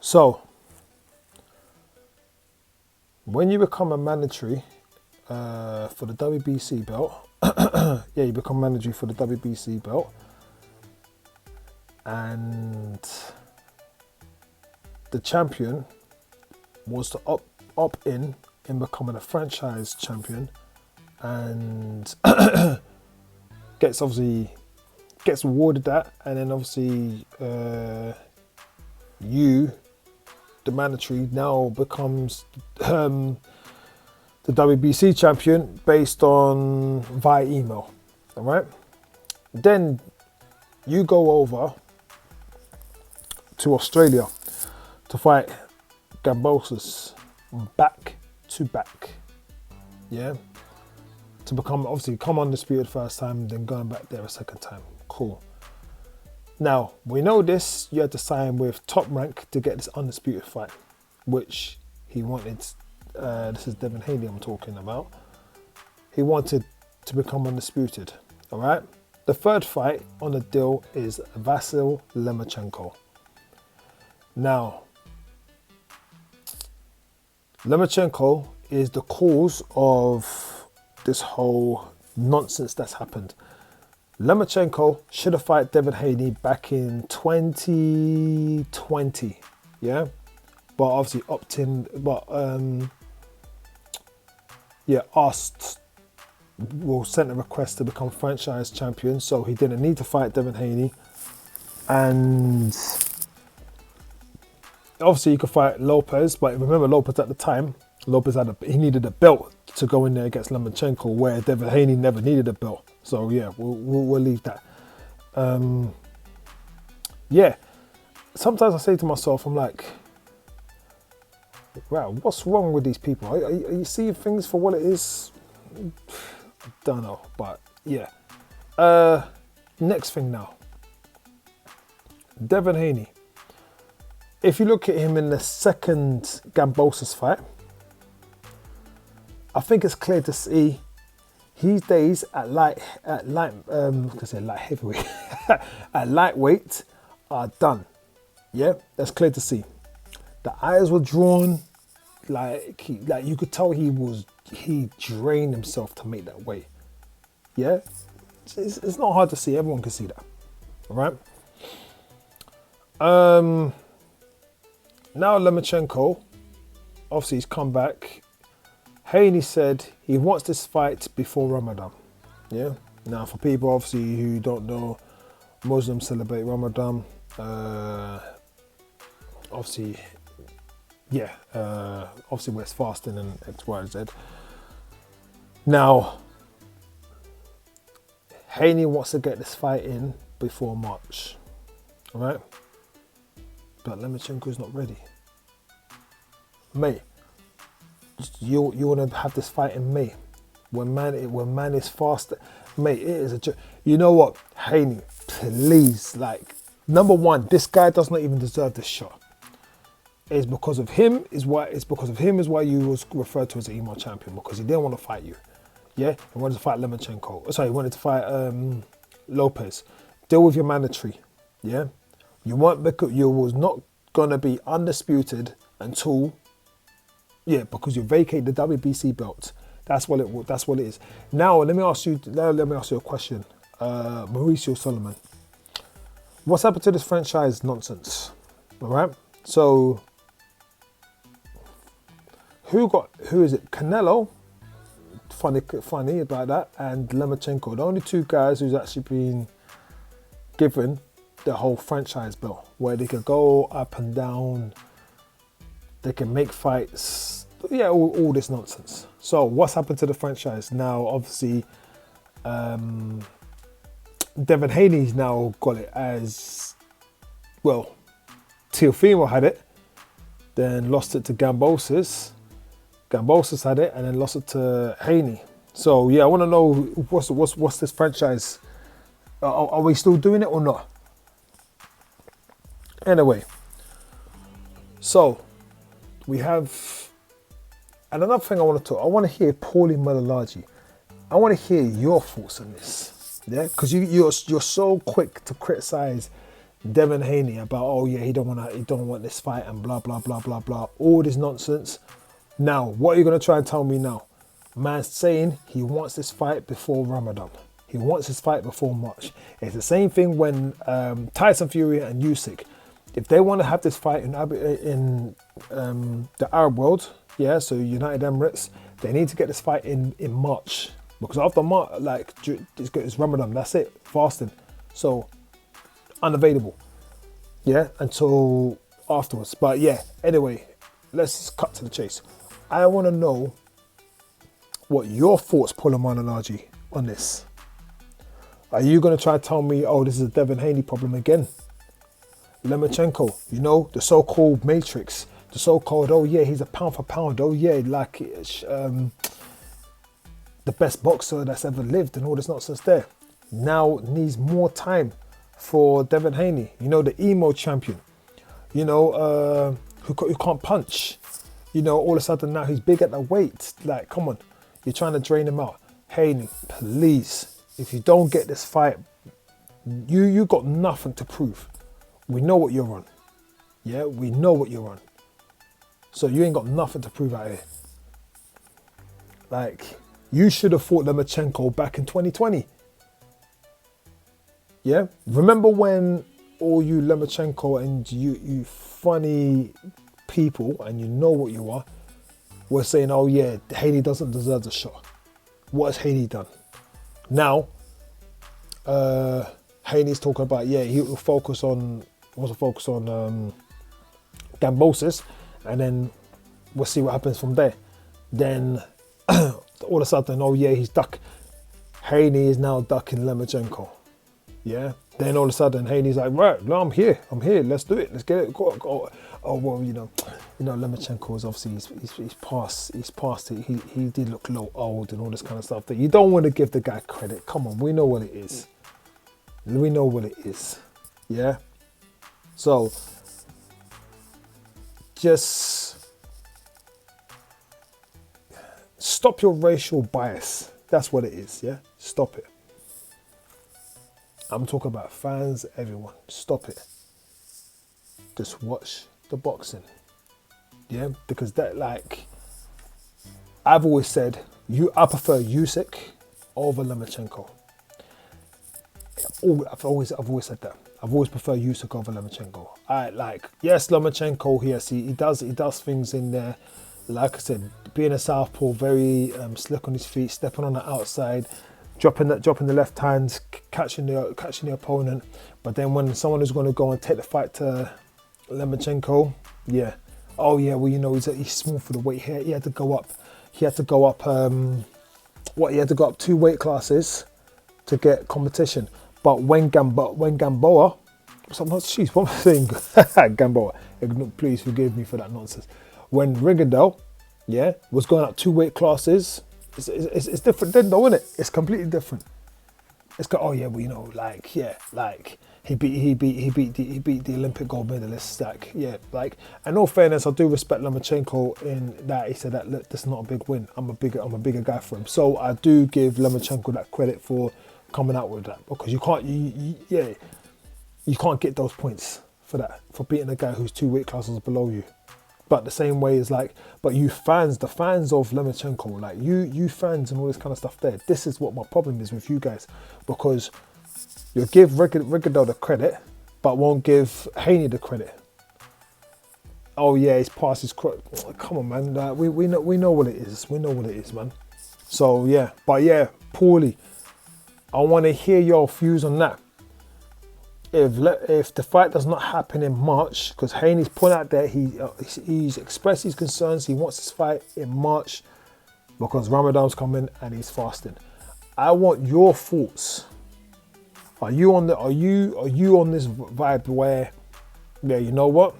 So, when you become a mandatory for the WBC belt, yeah, you become mandatory for the WBC belt, and the champion was to opt in becoming a franchise champion, and gets awarded that, and then obviously you, the mandatory, now becomes the WBC champion based on via email. All right. Then you go over to Australia to fight Gambosis back to back. Yeah. To become, obviously, come undisputed first time, then going back there a second time. Cool. Now, we know this, you had to sign with Top Rank to get this undisputed fight, which he wanted. This is Devin Haney I'm talking about. He wanted to become undisputed. All right. The third fight on the deal is Vasyl Lomachenko. Now, Lomachenko is the cause of this whole nonsense that's happened. Lomachenko should have fought Devin Haney back in 2020, yeah, but obviously sent a request to become franchise champion, so he didn't need to fight Devin Haney, and obviously he could fight Lopez, but remember Lopez at the time, he needed a belt to go in there against Lomachenko, where Devin Haney never needed a belt. So yeah, we'll leave that. Yeah, sometimes I say to myself, I'm like, wow, what's wrong with these people? Are you seeing things for what it is? I don't know, but yeah. Next thing now, Devin Haney. If you look at him in the second Gambosis fight, I think it's clear to see his days at heavyweight, at lightweight are done. Yeah, that's clear to see. The eyes were drawn, like you could tell he drained himself to make that weight. Yeah, it's not hard to see. Everyone can see that. All right. Now Lomachenko, obviously he's come back. Haney said he wants this fight before Ramadan. Yeah. Now, for people obviously who don't know, Muslims celebrate Ramadan. Obviously where it's fasting and X, Y, Z. Now, Haney wants to get this fight in before March. All right. But Lomachenko's not ready. Mate, you want to have this fight in May when man is fast, mate. It is a joke. You know what, Haney, please, like, number one, this guy does not even deserve this shot. It's because of him is why you was referred to as an email champion, because he didn't want to fight you. Yeah, he wanted to fight Lomachenko. Sorry, he wanted to fight Lopez. Deal with your mandatory. Yeah, you was not gonna be undisputed until. Yeah, because you vacate the WBC belt. That's what it is. Now let me ask you a question. Mauricio Solomon. What's happened to this franchise nonsense? All right. So who is it? Canelo. Funny about that, and Lomachenko. The only two guys who's actually been given the whole franchise belt, where they could go up and down. They can make fights, yeah, all this nonsense. So what's happened to the franchise? Now, obviously, Devin Haney's now got it as, well, Teofimo had it, then lost it to Gambosis. Gambosis had it and then lost it to Haney. So yeah, I want to know what's this franchise? Are we still doing it or not? Anyway, so we have, and another thing I want to hear Paulie Malalaji. I want to hear your thoughts on this, yeah, because you're so quick to criticize Devin Haney about, oh yeah, he don't want this fight and blah blah blah blah blah, all this nonsense. Now, what are you gonna try and tell me now? Man's saying he wants this fight before Ramadan. He wants this fight before March. It's the same thing when Tyson Fury and Usyk, if they want to have this fight in the Arab world, yeah, so United Emirates, they need to get this fight in March, because after March, like it's Ramadan, that's it, fasting, so unavailable, yeah, until afterwards. But yeah, anyway, let's cut to the chase. I want to know what your thoughts, Poloman and RG, on this. Are you going to try to tell me, oh, this is a Devin Haney problem again? Lomachenko, you know, the so-called Matrix, the so-called, oh yeah, he's a pound for pound, oh yeah, like the best boxer that's ever lived and all this nonsense there. Now needs more time for Devin Haney, you know, the emo champion, you know, who can't punch, you know, all of a sudden now he's big at the weight. Like, come on, you're trying to drain him out. Haney, please, if you don't get this fight, you got nothing to prove. We know what you're on. Yeah, we know what you're on. So you ain't got nothing to prove out here. Like, you should have fought Lomachenko back in 2020. Yeah? Remember when all you Lomachenko and you funny people, and you know what you are, were saying, oh yeah, Haney doesn't deserve the shot. What has Haney done? Now, Haney's talking about, yeah, he will focus on Gambosis, and then we'll see what happens from there. Then all of a sudden, oh yeah, he's duck. Haney is now ducking Lomachenko. Yeah. Then all of a sudden, Haney's like, right, no, I'm here. Let's do it. Let's get it. Go. Oh well, you know, Lomachenko is obviously he's past it. He did look old and all this kind of stuff. That you don't want to give the guy credit. Come on, we know what it is. We know what it is. Yeah. So just stop your racial bias. That's what it is. Yeah. Stop it. I'm talking about fans, everyone. Stop it. Just watch the boxing. Yeah, because that, like, I've always said, I prefer Usyk over Lomachenko. I've always said that. I've always preferred Usyk over Lomachenko. Yes, Lomachenko, yes, he does things in there. Like I said, being a southpaw, very slick on his feet, stepping on the outside, dropping the left hands, catching the opponent. But then when someone is going to go and take the fight to Lomachenko, yeah, oh yeah, well, you know, he's small for the weight here. He had to go up 2 weight classes to get competition. But when Gamboa, what am I saying? Gamboa, please forgive me for that nonsense. When Rigondeaux, yeah, was going up 2 weight classes, it's different then though, isn't it? It's completely different. Oh yeah, well, you know, like, yeah, like he beat the Olympic gold medalist. Like, yeah, like, and all fairness, I do respect Lomachenko in that he said that, look, this is not a big win. I'm a bigger guy for him. So I do give Lomachenko that credit for coming out with that, because you can't get those points for that, for beating a guy who's 2 weight classes below you. But the same way is like, but you fans, the fans of Lomachenko, like you fans and all this kind of stuff there, this is what my problem is with you guys, because you'll give Rigondeaux the credit, but won't give Haney the credit. Oh yeah, he's past his come on, man. Like, we know what it is. We know what it is, man. So yeah, but yeah, Paulie, I want to hear your views on that. If the fight does not happen in March, because Haney's put out there, he's expressed his concerns. He wants this fight in March because Ramadan's coming and he's fasting. I want your thoughts. Are you on this vibe where, yeah, you know what,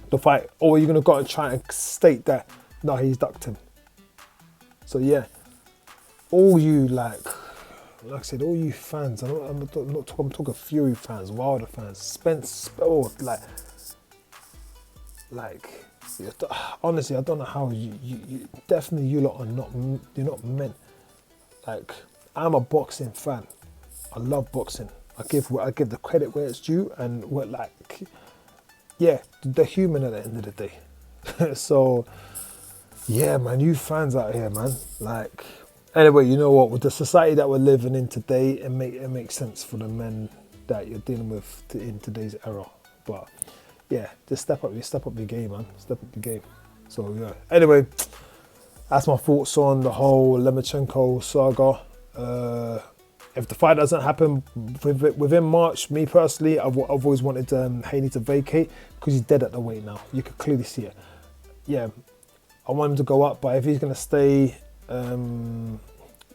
the fight, or are you gonna go and try and state that no, he's ducked him? So yeah, all you like I said, all you fans, I'm talking Fury fans, Wilder fans, Spence, honestly, I don't know how you definitely, you lot you're not meant. Like, I'm a boxing fan. I love boxing. I give the credit where it's due, and what, like, yeah, they're human at the end of the day. So yeah, man, you fans out here, man. Like, anyway, you know what? With the society that we're living in today, it makes sense for the men that you're dealing with in today's era. But yeah, just step up your game, man. Step up your game. So yeah. Anyway, that's my thoughts on the whole Lomachenko saga. If the fight doesn't happen within March, me personally, I've always wanted Haney to vacate because he's dead at the weight now. You can clearly see it. Yeah, I want him to go up, but if he's going to stay,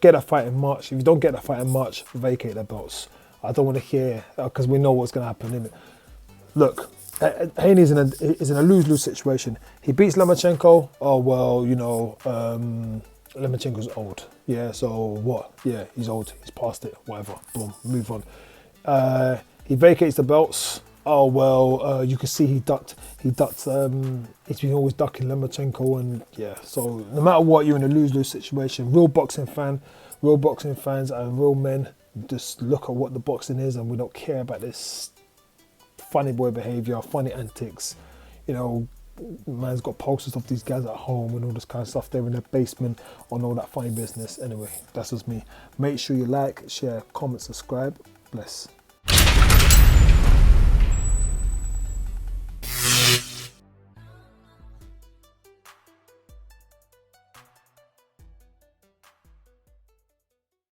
get a fight in March. If you don't get a fight in March, vacate the belts. I don't want to hear, because we know what's going to happen, innit? Look, Haney's is in a lose-lose situation. He beats Lomachenko. Oh, well, you know, Lomachenko's old. Yeah, so what? Yeah, he's old. He's past it. Whatever. Boom, move on. He vacates the belts. Oh, well, you can see he ducked. He's been always ducking Lomachenko, and yeah. So no matter what, you're in a lose-lose situation. Real boxing fans and real men just look at what the boxing is, and we don't care about this funny boy behavior, funny antics. You know, man's got posters of these guys at home and all this kind of stuff. They're in their basement on all that funny business. Anyway, that's just me. Make sure you like, share, comment, subscribe. Bless.